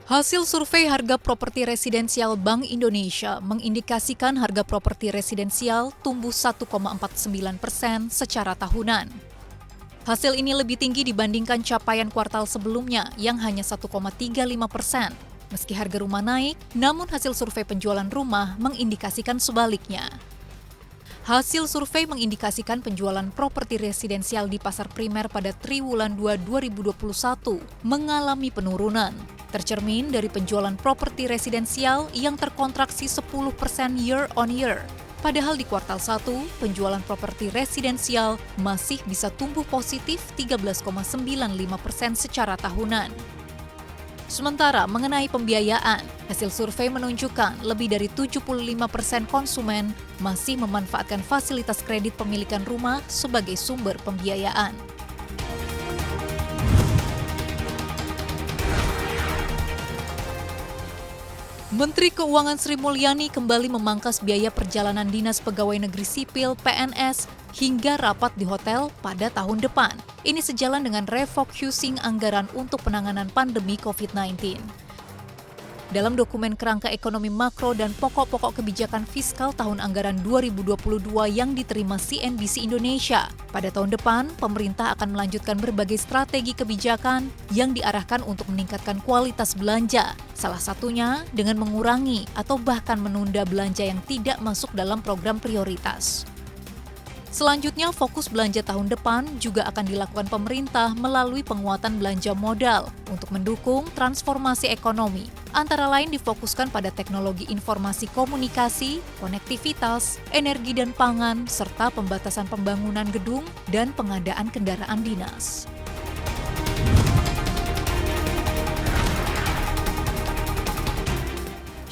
Hasil survei harga properti residensial Bank Indonesia mengindikasikan harga properti residensial tumbuh 1,49% secara tahunan. Hasil ini lebih tinggi dibandingkan capaian kuartal sebelumnya yang hanya 1,35%. Meski harga rumah naik, namun hasil survei penjualan rumah mengindikasikan sebaliknya. Hasil survei mengindikasikan penjualan properti residensial di pasar primer pada triwulan 2 2021 mengalami penurunan. Tercermin dari penjualan properti residensial yang terkontraksi 10% year on year. Padahal di kuartal 1, penjualan properti residensial masih bisa tumbuh positif 13,95% secara tahunan. Sementara mengenai pembiayaan, hasil survei menunjukkan lebih dari 75% konsumen masih memanfaatkan fasilitas kredit pemilikan rumah sebagai sumber pembiayaan. Menteri Keuangan Sri Mulyani kembali memangkas biaya perjalanan Dinas Pegawai Negeri Sipil (PNS) hingga rapat di hotel pada tahun depan. Ini sejalan dengan refocusing anggaran untuk penanganan pandemi COVID-19. Dalam dokumen kerangka ekonomi makro dan pokok-pokok kebijakan fiskal tahun anggaran 2022 yang diterima CNBC Indonesia, pada tahun depan pemerintah akan melanjutkan berbagai strategi kebijakan yang diarahkan untuk meningkatkan kualitas belanja, salah satunya dengan mengurangi atau bahkan menunda belanja yang tidak masuk dalam program prioritas. Selanjutnya, fokus belanja tahun depan juga akan dilakukan pemerintah melalui penguatan belanja modal untuk mendukung transformasi ekonomi. Antara lain difokuskan pada teknologi informasi komunikasi, konektivitas, energi dan pangan, serta pembatasan pembangunan gedung dan pengadaan kendaraan dinas.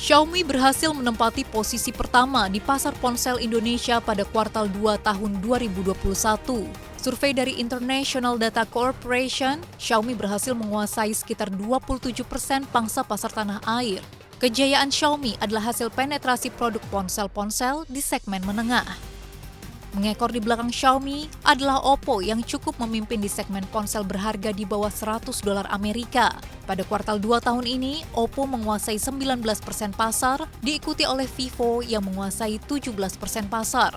Xiaomi berhasil menempati posisi pertama di pasar ponsel Indonesia pada kuartal 2 tahun 2021. Survei dari International Data Corporation, Xiaomi berhasil menguasai sekitar 27% pangsa pasar tanah air. Kejayaan Xiaomi adalah hasil penetrasi produk ponsel-ponsel di segmen menengah. Mengekor di belakang Xiaomi adalah Oppo yang cukup memimpin di segmen ponsel berharga di bawah $100 Amerika. Pada kuartal 2 tahun ini, Oppo menguasai 19% pasar, diikuti oleh Vivo yang menguasai 17% pasar.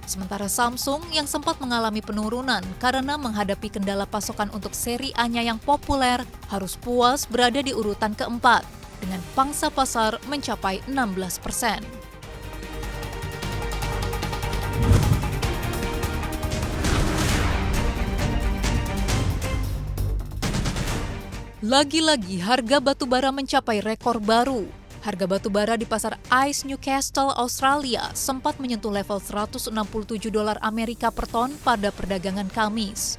Sementara Samsung yang sempat mengalami penurunan karena menghadapi kendala pasokan untuk seri A-nya yang populer, harus puas berada di urutan keempat, dengan pangsa pasar mencapai 16%. Lagi-lagi harga batubara mencapai rekor baru. Harga batubara di pasar ICE Newcastle, Australia sempat menyentuh level $167 Amerika per ton pada perdagangan Kamis.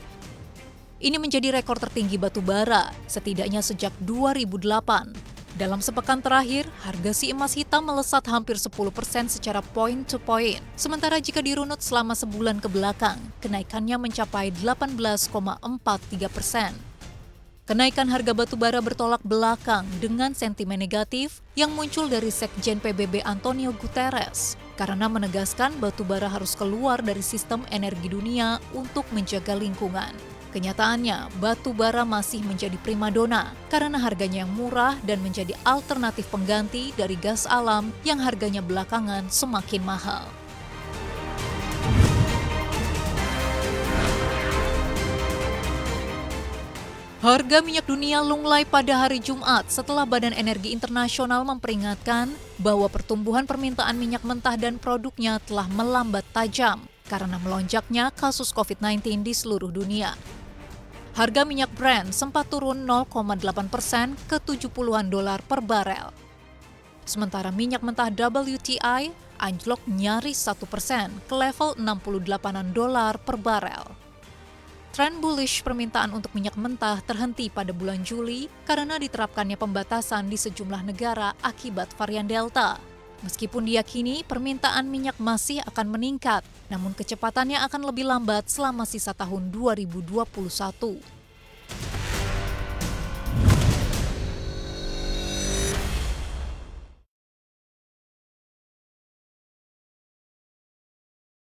Ini menjadi rekor tertinggi batubara, setidaknya sejak 2008. Dalam sepekan terakhir, harga si emas hitam melesat hampir 10% secara point to point. Sementara jika dirunut selama sebulan ke belakang, kenaikannya mencapai 18,43%. Kenaikan harga batubara bertolak belakang dengan sentimen negatif yang muncul dari Sekjen PBB Antonio Guterres karena menegaskan batubara harus keluar dari sistem energi dunia untuk menjaga lingkungan. Kenyataannya, batubara masih menjadi primadona karena harganya yang murah dan menjadi alternatif pengganti dari gas alam yang harganya belakangan semakin mahal. Harga minyak dunia lunglai pada hari Jumat setelah Badan Energi Internasional memperingatkan bahwa pertumbuhan permintaan minyak mentah dan produknya telah melambat tajam karena melonjaknya kasus COVID-19 di seluruh dunia. Harga minyak Brent sempat turun 0,8% ke $70 per barel. Sementara minyak mentah WTI anjlok nyaris 1% ke level $68 per barel. Tren bullish permintaan untuk minyak mentah terhenti pada bulan Juli karena diterapkannya pembatasan di sejumlah negara akibat varian Delta. Meskipun diyakini permintaan minyak masih akan meningkat, namun kecepatannya akan lebih lambat selama sisa tahun 2021.